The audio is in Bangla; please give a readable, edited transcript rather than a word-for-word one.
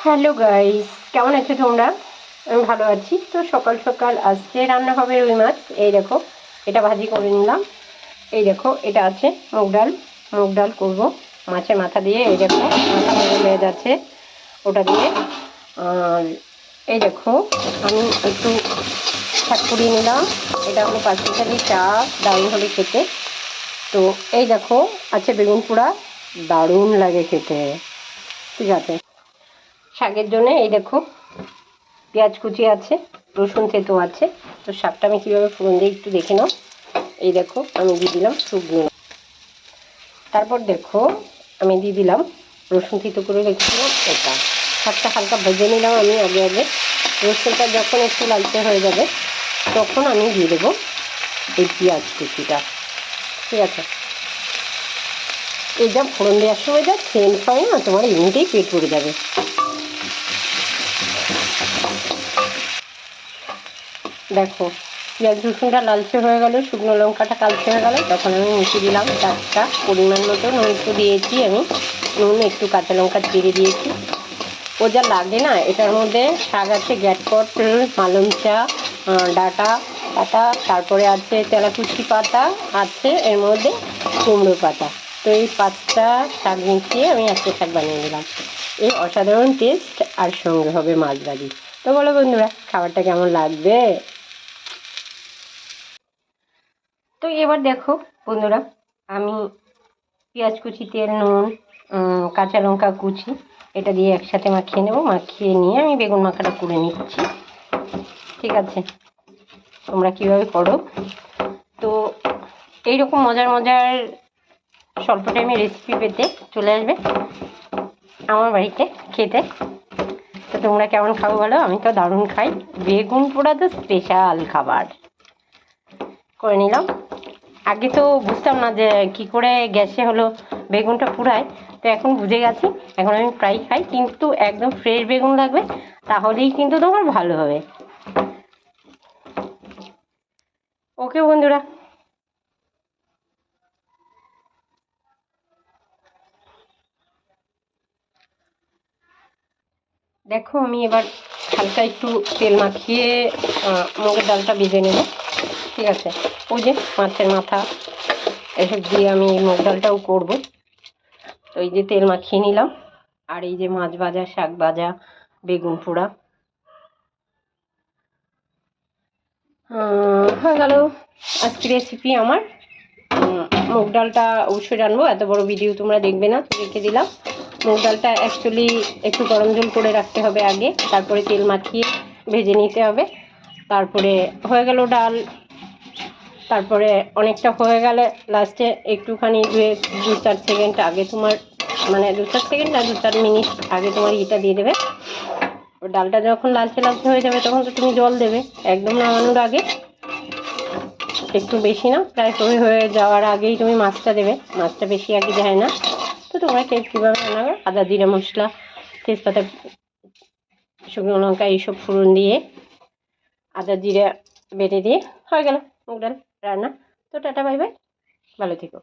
হ্যালো গাইস, কেমন আছো তোমরা? আমি ভালো আছি। তো সকাল সকাল আজকে রান্না হবে রুই মাছ। এই দেখো, এটা ভাজি করে নিলাম। এই দেখো, এটা আছে মুগ ডাল করবো মাছের মাথা দিয়ে। এই দেখো, মাথা হয়ে যাচ্ছে ওটা দিয়ে। আর এই দেখো, আমি একটু শাক পুড়িয়ে নিলাম। এটা হলো পাঁচমিশালি চা, দারুণ হবে খেতে। তো এই দেখো, আছে বেগুন পোড়া, দারুণ লাগে খেতে। ঠিক আছে, শাকের জন্য এই দেখো পেঁয়াজ কুচি আছে, রসুন থেতো আছে। তো শাকটা আমি কীভাবে ফোড়ন দিয়ে একটু দেখে নাও। এই দেখো, আমি দিয়ে দিলাম শুকনো। তারপর দেখো, আমি দিয়ে দিলাম রসুন থেতো করে রেখেছিলাম এটা। শাকটা হালকা ভেজে নিলাম আমি আগে। রসুনটা যখন একটু লালচে হয়ে যাবে তখন আমি দিয়ে দেবো এই পেঁয়াজ কুচিটা। ঠিক আছে, এই যা ফোড়ন দেওয়ার সময় যা সেন্ট হয় না, তোমার এমনিতেই পেট ভরে যাবে। দেখো, পেঁয়াজ রসুনটা লালচে হয়ে গেল, শুকনো লঙ্কাটা কালচে হয়ে গেল, তখন আমি মুছে দিলাম চারটা, পরিমাণ মতো নুন একটু দিয়েছি আমি। নুন একটু কাঁচা লঙ্কা চিড়ে দিয়েছি। ও যা লাগে না, এটার মধ্যে শাক আছে গ্যাটকট, মালং চা, ডাঁটা পাতা, তারপরে আছে তেলাকুচি পাতা, আছে এর মধ্যে কুমড়ো পাতা। তো এই 5টা শাক মিশিয়ে আমি একটা শাক বানিয়ে নিলাম। এই অসাধারণ টেস্ট, আর সঙ্গে হবে মাছ ভাজি। তো বলো বন্ধুরা, খাবারটা কেমন লাগবে? তো এবার দেখো বন্ধুরা, আমি পেঁয়াজ কুচি, তেল, নুন, কাঁচা লঙ্কা কুচি এটা দিয়ে একসাথে মাখিয়ে নেব। মাখিয়ে নিয়ে আমি বেগুন মাখাটা করে নিচ্ছি। ঠিক আছে, তোমরা কীভাবে করো। তো এইরকম মজার মজার স্বল্প টাইমে রেসিপি পেতে চলে আসবে আমার বাড়িতে খেতে। তো তোমরা কেমন খাবো বলো? আমি তো দারুণ খাই। বেগুন পোড়া তো স্পেশাল খাবার। করে নিলাম। আগে তো বুঝতাম না যে কি করে গ্যাসে হলো বেগুনটা পুড়ায়, তো এখন বুঝে গেছি। এখন আমি প্রায় খাই, কিন্তু একদম ফ্রেশ বেগুন লাগবে, তাহলেই কিন্তু তোমার ভালো হবে। ওকে বন্ধুরা, দেখো আমি এবার হালকা একটু তেল মাখিয়ে মুগের ডালটা ভেজে নেব। ঠিক আছে, ওই যে মাছের মাথা এসব দিয়ে আমি মুগ ডালটাও করবো। তো এই যে তেল মাখিয়ে নিলাম, আর এই যে মাছ ভাজা, শাক ভাজা, বেগুন পোড়া হয়ে গেল আজকে রেসিপি আমার। মুগ ডালটা অবশ্যই রানবো, এত বড় ভিডিও তোমরা দেখবে না, রেখে দিলাম। মুগ ডালটা অ্যাকচুয়ালি একটু গরম জল করে রাখতে হবে আগে, তারপরে তেল মাখিয়ে ভেজে নিতে হবে। তারপরে হয়ে গেল ডাল। তারপরে অনেকটা হয়ে গেলে লাস্টে একটুখানি 2-4 সেকেন্ড আগে তোমার, মানে 2-4 সেকেন্ড না, 2-4 মিনিট আগে তোমার ইটা দিয়ে দেবে। ডালটা যখন লালচে লালচে হয়ে যাবে তখন তো তুমি জল দেবে একদম নামানোর আগে। একটু বেশি না, প্রায় হয়ে যাওয়ার আগেই তুমি মাছটা দেবে। মাছটা বেশি আগে যায় না। তো তোমরা কীভাবে রান্না করো, আদা জিরে মশলা, তেজপাতা, শুকনো লঙ্কা এইসব ফোড়ন দিয়ে, আদা জিরে বেটে দিয়ে হয়ে গেল মুগ ডাল রান্না। তো টাটা বাই বাই, ভালো থেকো।